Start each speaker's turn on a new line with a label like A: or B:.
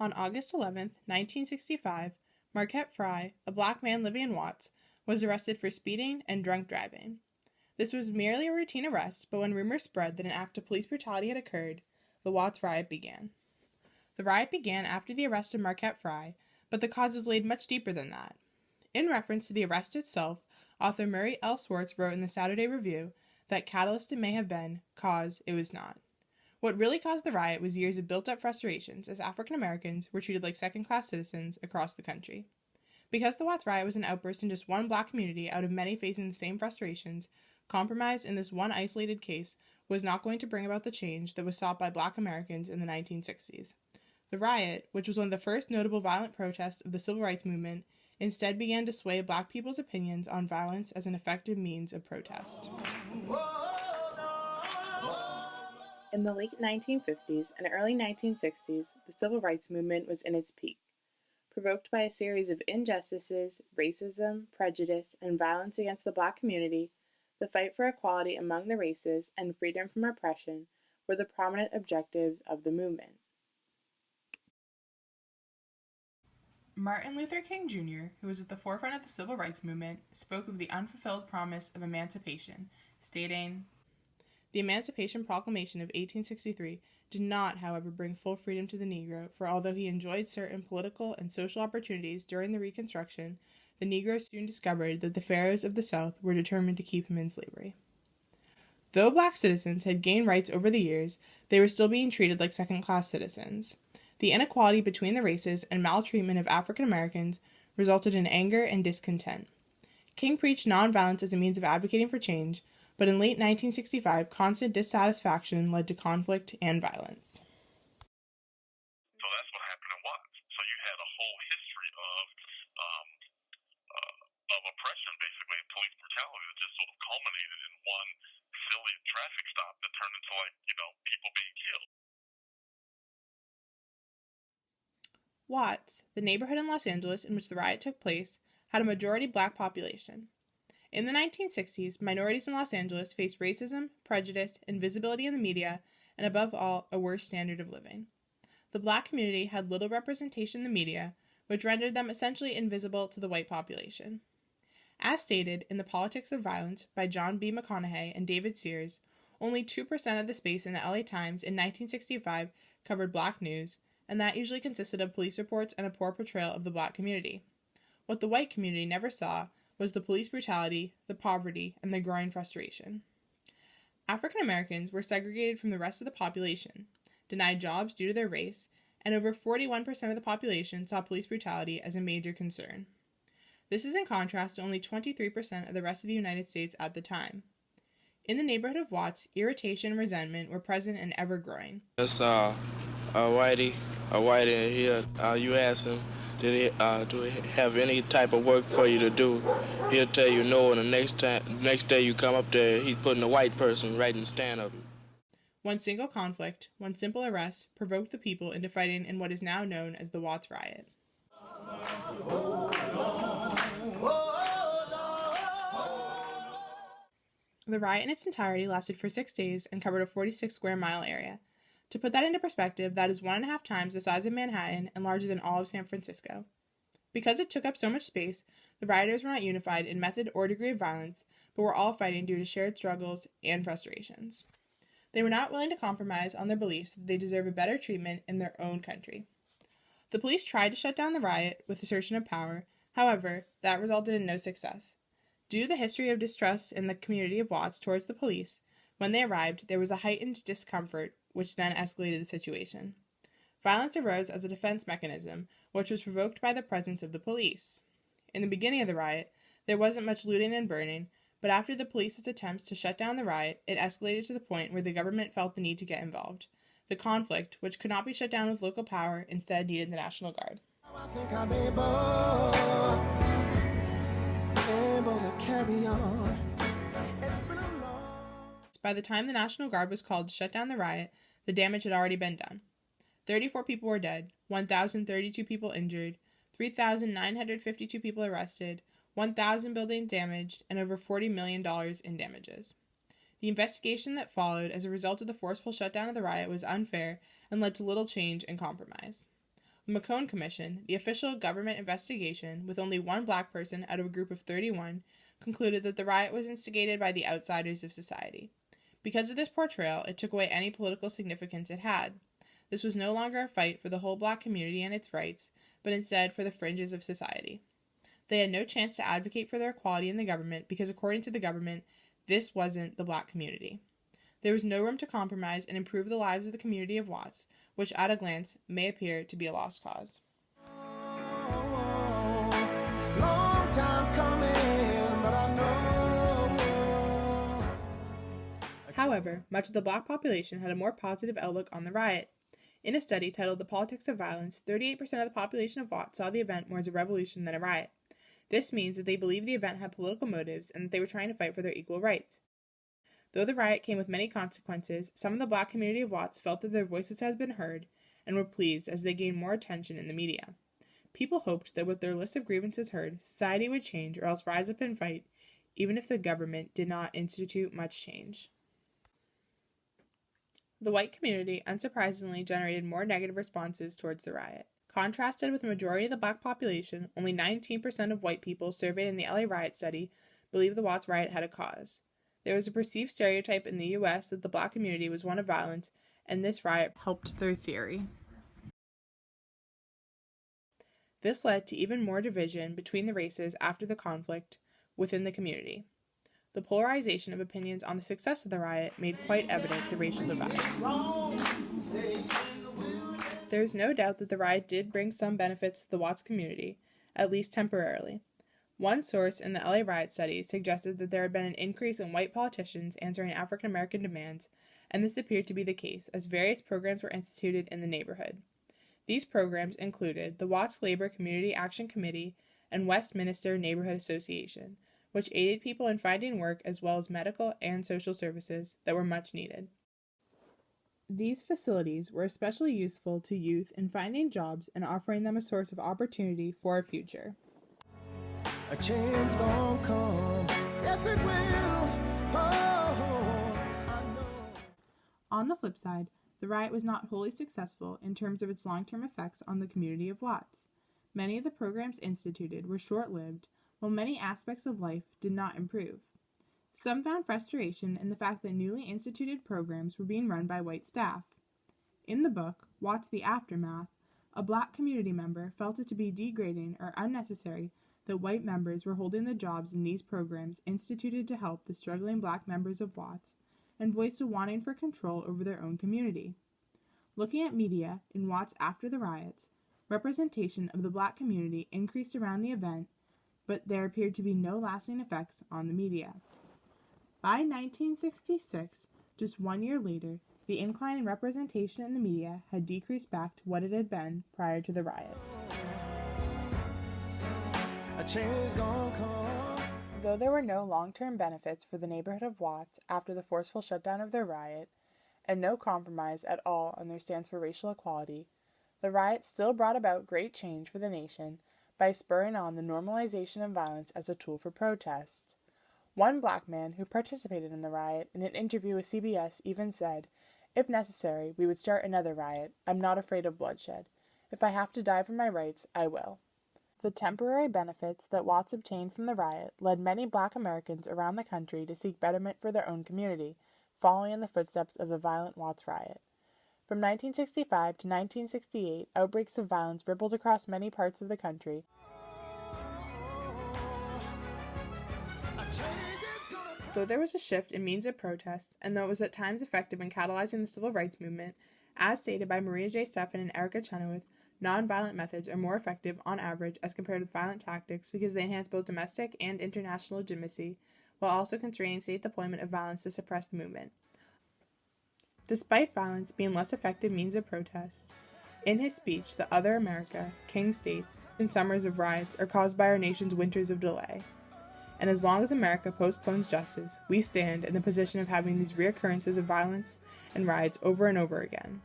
A: On August 11, 1965, Marquette Fry, a black man living in Watts, was arrested for speeding and drunk driving. This was merely a routine arrest, but when rumors spread that an act of police brutality had occurred, the Watts Riot began. The riot began after the arrest of Marquette Fry, but the causes laid much deeper than that. In reference to the arrest itself, author Murray L. Swartz wrote in the Saturday Review that catalyst it may have been, cause it was not. What really caused the riot was years of built-up frustrations as African Americans were treated like second-class citizens across the country. Because the Watts Riot was an outburst in just one black community out of many facing the same frustrations, compromise in this one isolated case was not going to bring about the change that was sought by black Americans in the 1960s. The riot, which was one of the first notable violent protests of the civil rights movement, instead began to sway black people's opinions on violence as an effective means of protest. In the late 1950s and early 1960s, the civil rights movement was in its peak. Provoked by a series of injustices, racism, prejudice, and violence against the black community, the fight for equality among the races and freedom from oppression were the prominent objectives of the movement. Martin Luther King Jr., who was at the forefront of the civil rights movement, spoke of the unfulfilled promise of emancipation, stating, "The Emancipation Proclamation of 1863 did not, however, bring full freedom to the Negro, for although he enjoyed certain political and social opportunities during the Reconstruction, the Negro soon discovered that the Pharaohs of the South were determined to keep him in slavery." Though black citizens had gained rights over the years, they were still being treated like second-class citizens. The inequality between the races and maltreatment of African Americans resulted in anger and discontent. King preached nonviolence as a means of advocating for change, but in late 1965, constant dissatisfaction led to conflict and violence.
B: So that's what happened in Watts. So you had a whole history of oppression, basically, and police brutality that just sort of culminated in one silly traffic stop that turned into, people being killed.
A: Watts, the neighborhood in Los Angeles in which the riot took place, had a majority black population. In the 1960s, minorities in Los Angeles faced racism, prejudice, invisibility in the media, and above all, a worse standard of living. The black community had little representation in the media, which rendered them essentially invisible to the white population. As stated in The Politics of Violence by John B. McConaughey and David Sears, only 2% of the space in the LA Times in 1965 covered black news, and that usually consisted of police reports and a poor portrayal of the black community. What the white community never saw was the police brutality, the poverty, and the growing frustration. African Americans were segregated from the rest of the population, denied jobs due to their race, and over 41% of the population saw police brutality as a major concern. This is in contrast to only 23% of the rest of the United States at the time. In the neighborhood of Watts, irritation and resentment were present and ever-growing.
C: That's a whitey here. You ask him, do he have any type of work for you to do? He'll tell you no, and the next day you come up there, he's putting a white person right in the stand of you.
A: One single conflict, one simple arrest, provoked the people into fighting in what is now known as the Watts Riot. The riot in its entirety lasted for 6 days and covered a 46-square-mile area. To put that into perspective, that is 1.5 times the size of Manhattan and larger than all of San Francisco. Because it took up so much space, the rioters were not unified in method or degree of violence, but were all fighting due to shared struggles and frustrations. They were not willing to compromise on their beliefs that they deserve a better treatment in their own country. The police tried to shut down the riot with assertion of power. However, that resulted in no success. Due to the history of distrust in the community of Watts towards the police, when they arrived, there was a heightened discomfort, which then escalated the situation. Violence arose as a defense mechanism, which was provoked by the presence of the police. In the beginning of the riot, there wasn't much looting and burning, but after the police's attempts to shut down the riot, it escalated to the point where the government felt the need to get involved. The conflict, which could not be shut down with local power, instead needed the National Guard.
D: I think I'm able to carry on. It's been a long...
A: By the time the National Guard was called to shut down the riot, the damage had already been done. 34 people were dead, 1,032 people injured, 3,952 people arrested, 1,000 buildings damaged, and over $40 million in damages. The investigation that followed as a result of the forceful shutdown of the riot was unfair and led to little change and compromise. The McCone Commission, the official government investigation with only one black person out of a group of 31, concluded that the riot was instigated by the outsiders of society. Because of this portrayal, it took away any political significance it had. This was no longer a fight for the whole black community and its rights, but instead for the fringes of society. They had no chance to advocate for their equality in the government because, according to the government, this wasn't the black community. There was no room to compromise and improve the lives of the community of Watts, which at a glance may appear to be a lost cause.
D: Long time coming, but I know.
A: However, much of the black population had a more positive outlook on the riot. In a study titled The Politics of Violence, 38% of the population of Watts saw the event more as a revolution than a riot. This means that they believed the event had political motives and that they were trying to fight for their equal rights. Though the riot came with many consequences, some of the black community of Watts felt that their voices had been heard and were pleased as they gained more attention in the media. People hoped that with their list of grievances heard, society would change or else rise up and fight, even if the government did not institute much change. The white community, unsurprisingly, generated more negative responses towards the riot. Contrasted with the majority of the black population, only 19% of white people surveyed in the LA riot study believed the Watts riot had a cause. There was a perceived stereotype in the U.S. that the black community was one of violence, and this riot helped their theory. This led to even more division between the races after the conflict within the community. The polarization of opinions on the success of the riot made quite evident the racial divide. There is no doubt that the riot did bring some benefits to the Watts community, at least temporarily. One source in the LA riot study suggested that there had been an increase in white politicians answering African American demands, and this appeared to be the case, as various programs were instituted in the neighborhood. These programs included the Watts Labor Community Action Committee and Westminster Neighborhood Association, which aided people in finding work as well as medical and social services that were much needed. These facilities were especially useful to youth in finding jobs and offering them a source of opportunity for a future.
D: A change gon' come, yes it will. Oh, I know.
A: On the flip side, the riot was not wholly successful in terms of its long-term effects on the community of Watts. Many of the programs instituted were short-lived, while many aspects of life did not improve. Some found frustration in the fact that newly instituted programs were being run by white staff. In the book, Watts the Aftermath, a black community member felt it to be degrading or unnecessary that white members were holding the jobs in these programs instituted to help the struggling black members of Watts, and voiced a wanting for control over their own community. Looking at media in Watts after the riots, representation of the black community increased around the event, but there appeared to be no lasting effects on the media. By 1966, just 1 year later, the incline in representation in the media had decreased back to what it had been prior to the riot.
D: A change gon' come.
A: Though there were no long-term benefits for the neighborhood of Watts after the forceful shutdown of their riot, and no compromise at all on their stance for racial equality, the riot still brought about great change for the nation by spurring on the normalization of violence as a tool for protest. One black man who participated in the riot in an interview with CBS even said, "If necessary, we would start another riot. I'm not afraid of bloodshed. If I have to die for my rights, I will." The temporary benefits that Watts obtained from the riot led many black Americans around the country to seek betterment for their own community, following in the footsteps of the violent Watts riot. From 1965 to 1968, outbreaks of violence rippled across many parts of the country. Though there was a shift in means of protest, and though it was at times effective in catalyzing the civil rights movement, as stated by Maria J. Stephan and Erica Chenoweth, nonviolent methods are more effective on average as compared with violent tactics because they enhance both domestic and international legitimacy, while also constraining state deployment of violence to suppress the movement. Despite violence being less effective means of protest, in his speech, The Other America, King states, "In summers of riots are caused by our nation's winters of delay. And as long as America postpones justice, we stand in the position of having these reoccurrences of violence and riots over and over again."